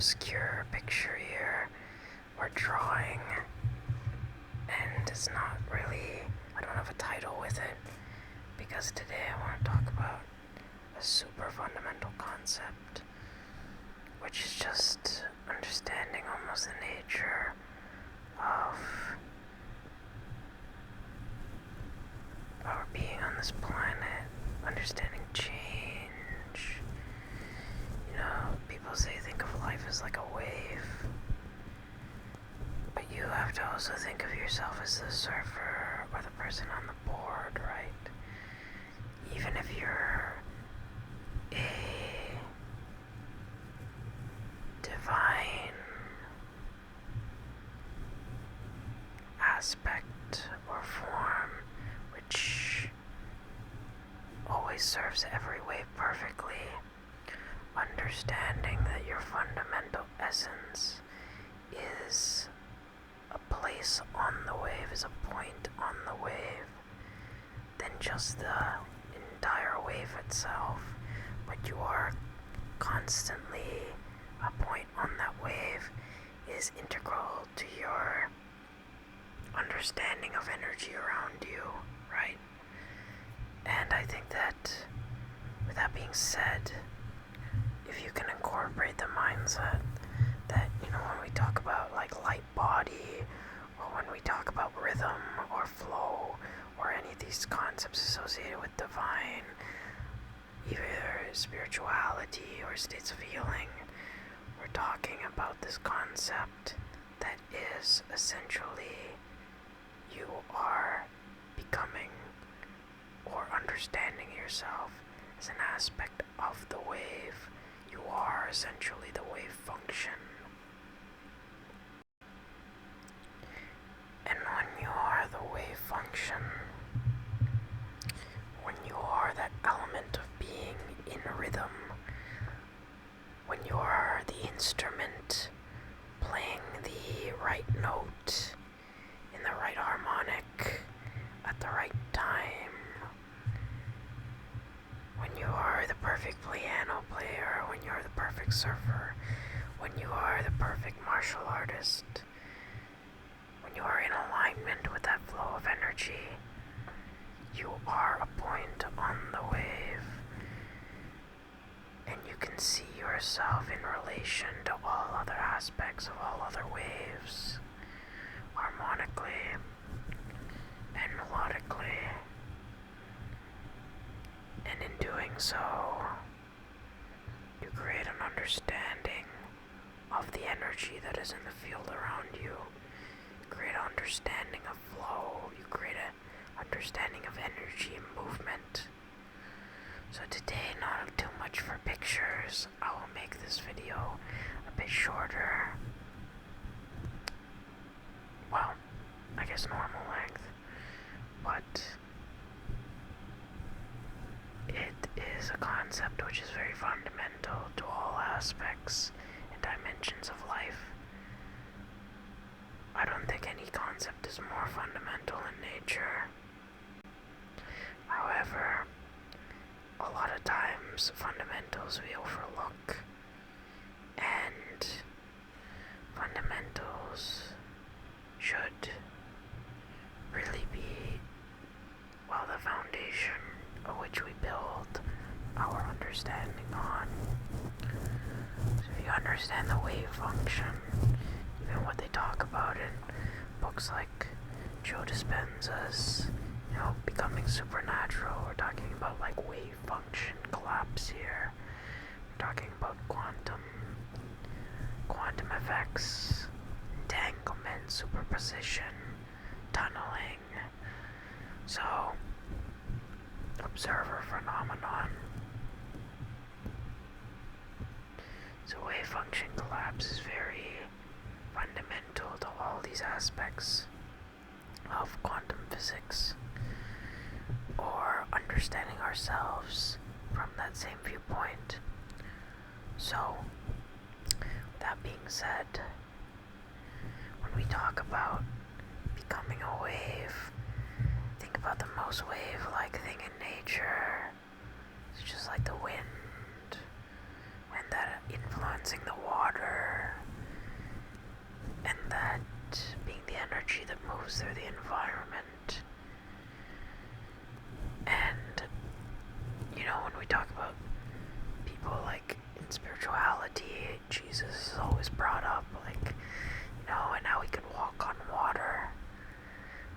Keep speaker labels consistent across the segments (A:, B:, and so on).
A: obscure picture here or drawing, and it's not really, I don't have a title with it, because today I want to talk about a super fundamental concept, which is just understanding almost the nature of our being on this planet, understanding change. You know, people say think of life as like a wave, but you have to also think of yourself as the surfer or the person on the board, right? Even if you're a divine aspect or form, which always serves every wave perfectly, understanding that your fundamental essence is a place on the wave, is a point on the wave, than just the entire wave itself, but you are constantly a point on that wave, is integral to your understanding of energy around you, right? And I think that, with that being said, if you can incorporate the mindset that, you know, when we talk about like light body, or when we talk about rhythm or flow, or any of these concepts associated with divine, either spirituality or states of healing, we're talking about this concept that is essentially you are becoming or understanding yourself as an aspect of the wave. You are essentially the wave function. And when you are the wave function, when you are that element of being in rhythm, when you are the instrument playing the right note in the right harmonic at the right time, when you are the perfect piano player, when you are the perfect surfer, when you are the perfect martial artist, when you are in alignment with that flow of energy, you are a point on the wave, and you can see yourself in relation to all other aspects of all other waves, harmonically and melodically. And in doing so, you create an understanding of the energy that is in the field around you. You create an understanding of flow. You create an understanding of energy and movement. So today, not too much for pictures. I will make this video a bit shorter. Well, I guess normal length. But it is a concept which is very fundamental to all aspects and dimensions of life. I don't think any concept is more fundamental in nature. However, a lot of times fundamentals we overlook, and fundamentals should really be, well, the foundation of which we build our understanding on. So if you understand the wave function, even what they talk about in books like Joe Dispenza's, you know, Becoming Supernatural, we're talking about like wave function collapse here. We're talking about quantum effects, entanglement, superposition, tunneling. So, observer phenomenon. So wave function collapse is very fundamental to all these aspects of quantum physics, or understanding ourselves from that same viewpoint. So, with that being said, when we talk about becoming a wave, think about the most wave-like thing in nature. It's just like the wind, and that influencing the water Jesus is always brought up, like, and how he could walk on water.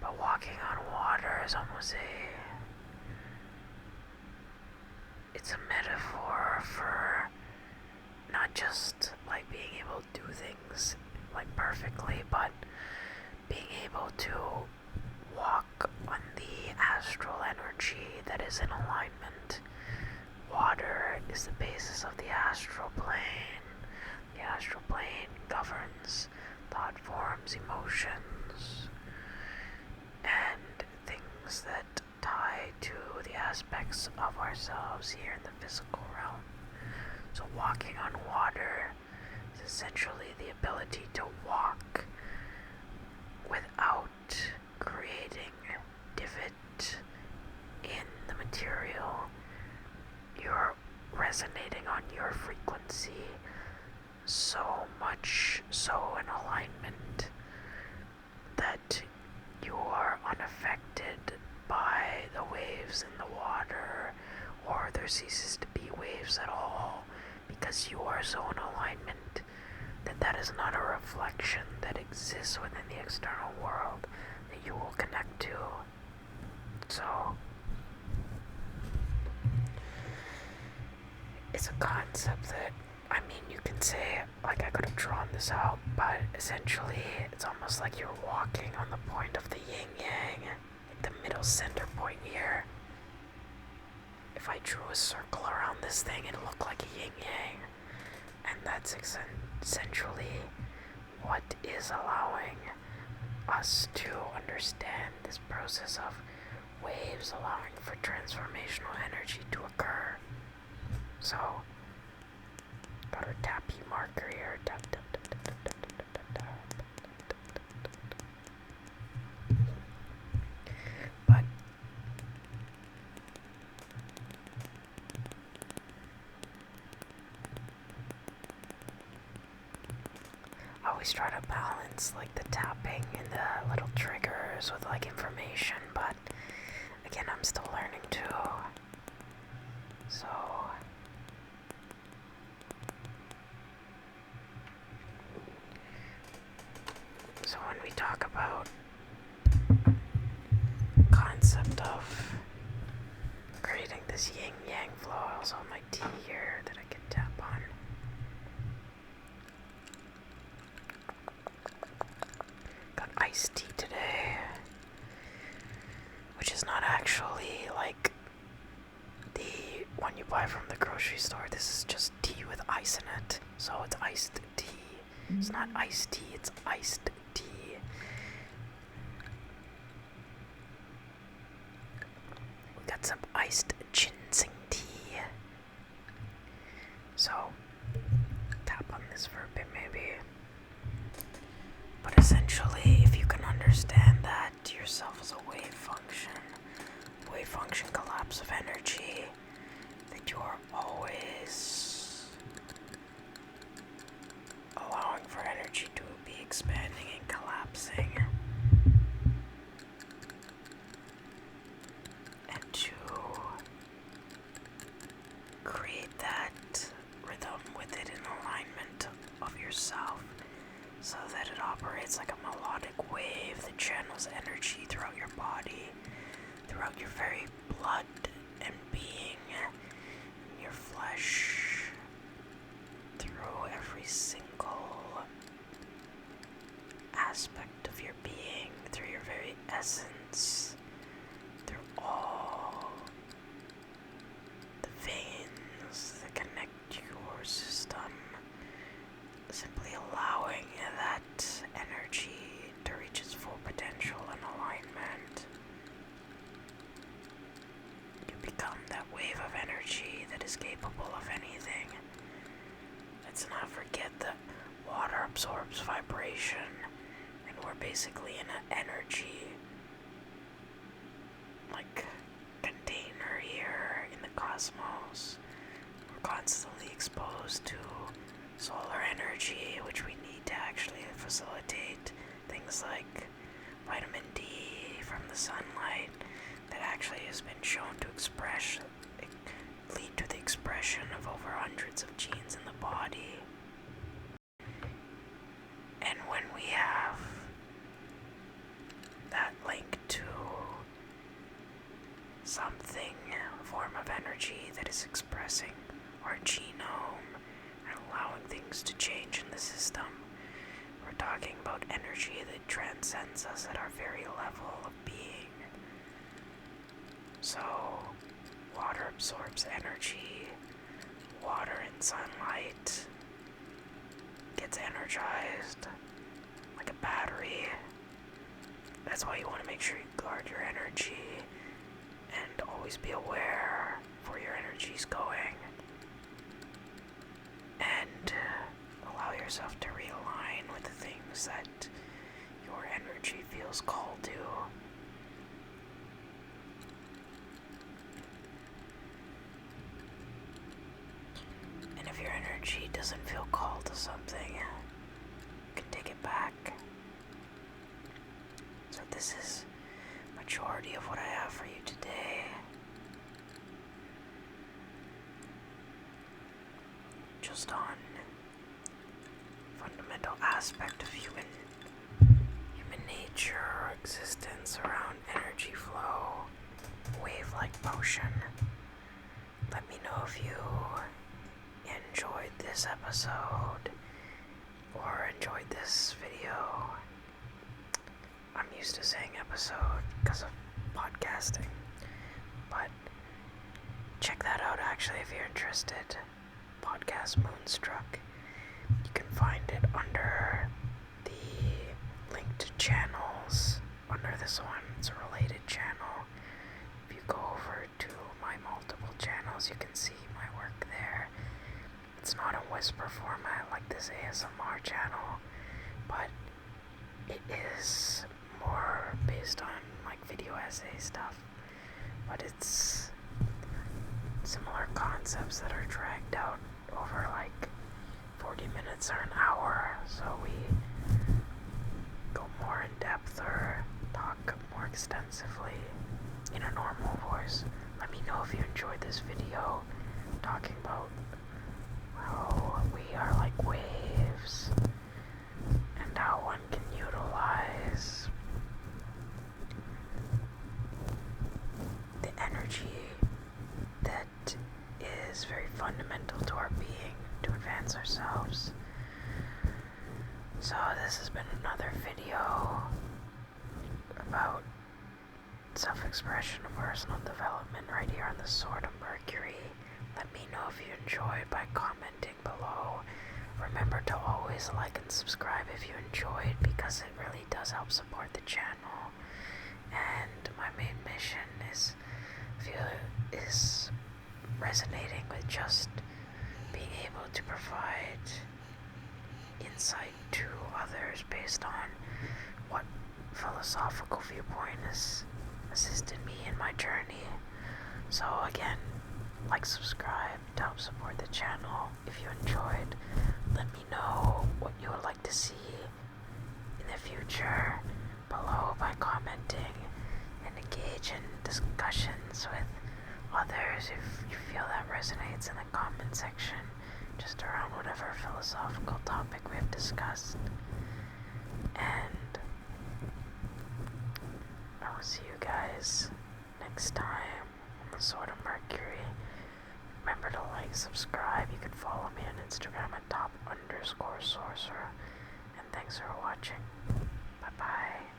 A: But walking on water is almost it's a metaphor for not just like being able to do things like perfectly, but being able to walk on the astral energy that is in alignment. Water is the basis of the astral plane. The astral plane governs thought forms, emotions, and things that tie to the aspects of ourselves here in the physical realm. So walking on water is essentially the ability to walk without creating divot in the material. You're resonating on your frequency so much so in alignment that you are unaffected by the waves in the water, or there ceases to be waves at all, because you are so in alignment that is not a reflection that exists within the external world that you will connect to. So it's a concept that, you can say, like, I could have drawn this out, but essentially it's almost like you're walking on the point of the yin-yang, like the middle center point here. If I drew a circle around this thing, it'd look like a yin-yang, and that's essentially what is allowing us to understand this process of waves allowing for transformational energy to occur. So, got our tappy marker here. Tap, tap, tap, tap, tap, tap, tap, tap, tap. But I always try to balance like the tapping and the little triggers with like information, but again, I'm still learning too. So when we talk about concept of creating this yin-yang flow, I also have my tea here that I can tap on. Got iced tea today, which is not actually like the one you buy from the grocery store. This is just tea with ice in it, so it's iced tea. It's not iced tea, it's iced tea. We got some iced ginseng tea. So, tap on this for a bit maybe. But essentially, if you can understand that yourself as a wave function collapse of energy, that you are always allowing for energy to be expanding and collapsing, and to create that rhythm with it in alignment of yourself, so that it operates like a melodic wave that channels energy throughout your body, throughout your very blood and being, your flesh, through every single aspect of your being, through your very essence, through all the veins that connect your system, simply allowing that energy to reach its full potential and alignment. You become that wave of energy that is capable of anything. Let's not forget that water absorbs vibration, and we're basically in an energy like container here in the cosmos. We're constantly exposed to solar energy, which we need to actually facilitate things like vitamin D from the sunlight, that actually has been shown to lead to the expression of over hundreds of genes in the body. energized like a battery. That's why you want to make sure you guard your energy and always be aware of where your energy's going. And allow yourself to realign with the things that your energy feels called to. And if your energy doesn't feel called to something, you can take it back. So this is majority of what I have for you today. Just on fundamental aspect of human nature or existence around energy flow, wave-like motion. Let me know if you enjoyed this episode or enjoyed this video. I'm used to saying episode because of podcasting, but check that out actually if you're interested. Podcast Moonstruck. You can find it under the linked channels. Under this one, it's a related channel. If you go over to my multiple channels, you can see my work there. It's not a whisper format like this ASMR channel, but it is more based on like video essay stuff. But it's similar concepts that are dragged out over like 40 minutes or an hour, so we go more in depth or talk more extensively in a normal voice. Let me know if you enjoyed this video talking about how we are like waves and how one can utilize the energy that is very fundamental to our being to advance ourselves. So this has been another video about self-expression and personal development right here on the Sword of Mercury. Let me know if you enjoyed by commenting below. Remember to always like and subscribe if you enjoyed, because it really does help support the channel. And my main mission is resonating with just being able to provide insight to others based on what philosophical viewpoint has assisted me in my journey. So again, like, subscribe to help support the channel. If you enjoyed, let me know what you would like to see in the future below by commenting, and engage in discussions with others if you feel that resonates in the comment section, just around whatever philosophical topic we have discussed. And I will see you guys next time on the Sword of Mercury. Remember to like, subscribe. You can follow me on Instagram at top_sorcerer. And thanks for watching. Bye bye.